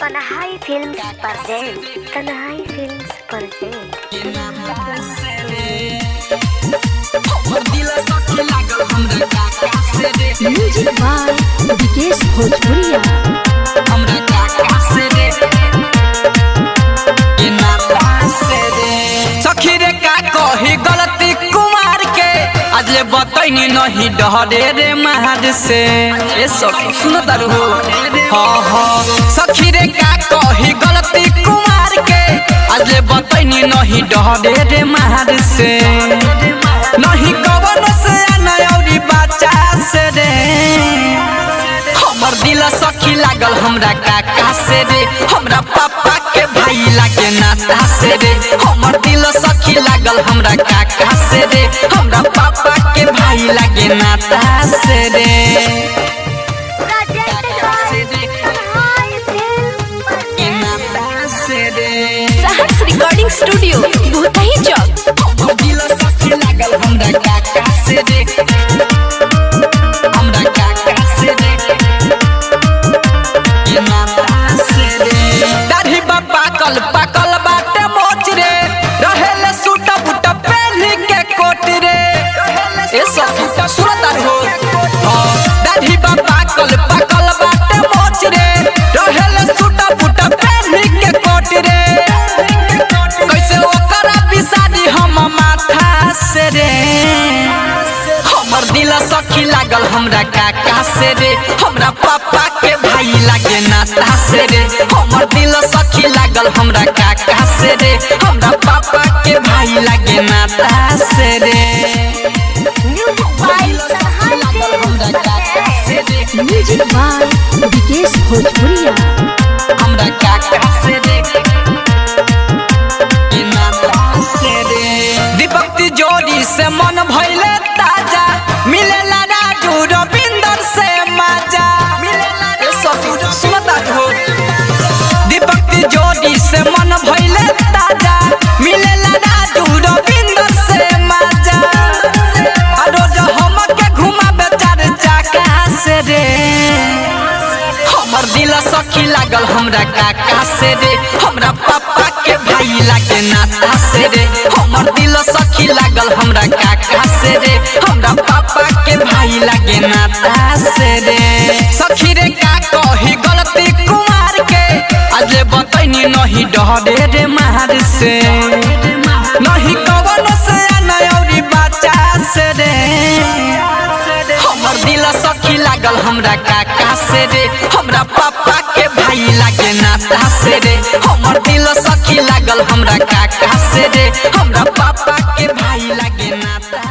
तन्हाई films present music by Vikesh Bhojpuriya. सखी रे का कही गलती कुमार के अजले बतैनी नहीं डरे रे महाद से। ए सखी सुन तारू हो हाँ सखी रे का कही गलती कुमार के अजले बतैनी नहीं डरे रे महाद से। नहीं कवन से नयौरी बच्चा से रे हमर दिल सखी लागल हमरा काका से रे। हमरा पापा के भाई लागे नाता से रे। हमर दिल सखी लागल हमरा काका से रे। हमरा पापा के भाई लागे नाता से रे। सहर्ष रिकॉर्डिंग स्टूडियो भूतही चौक। हमर दिल सखी लागल हमरा काका से रे। हमरा काका से रे दाढ़ी बाबा कल पाकल बाटे मोच रे। रहेले सूट बूट पहनी के कोट रे। ए सखी सुरतार हो हां दाढ़ी बाबा कल पाकल बाटे मोच रे। रहेले सूट बूट पहनी के कोट रे। कैसे ओकरा बिसादी हम माथा से रे। हमर दिल सखी लागल हमरा काका से रे। हमरा पापा के भाई लागे नाता से रे। हमर दिल सखी लागल हमरा काका से रे। हमरा पापा के भाई लागे नाता से रे। म्यूजिक बाय विकेश भोजपुरिया। हमरा काका से रे दीपक तिजोरी से मन भइले ताजा। मिलेला राजू रविंदर से मजा। ए सखी सुनता हो दीपक तिजोरी से मन भइले ताजा। मिलेला राजू रविंदर से मजा। रोज हमके घुमाबे चार चक्का से रे। हमर दिल सखी लागल हमरा काका से रे। हमरा पापा के भाई लागे नाता से रे। हमर दिल सखी लागल हमरा काका से रे। हमरा पापा के भाई लागे नाता से रे। सखी रे का कही गलती कुमार के अजले बतैनी नहीं डरे रे मार से। नहीं कवन से नयौरी बच्चा से रे। हमर दिल सखी लागल हमरा काका से रे। हमरा पापा के भाई लागे नाता से रे। हमर दिल सखी लागल हमरा काका से रे। हमरा पापा के भाई लागे नाता।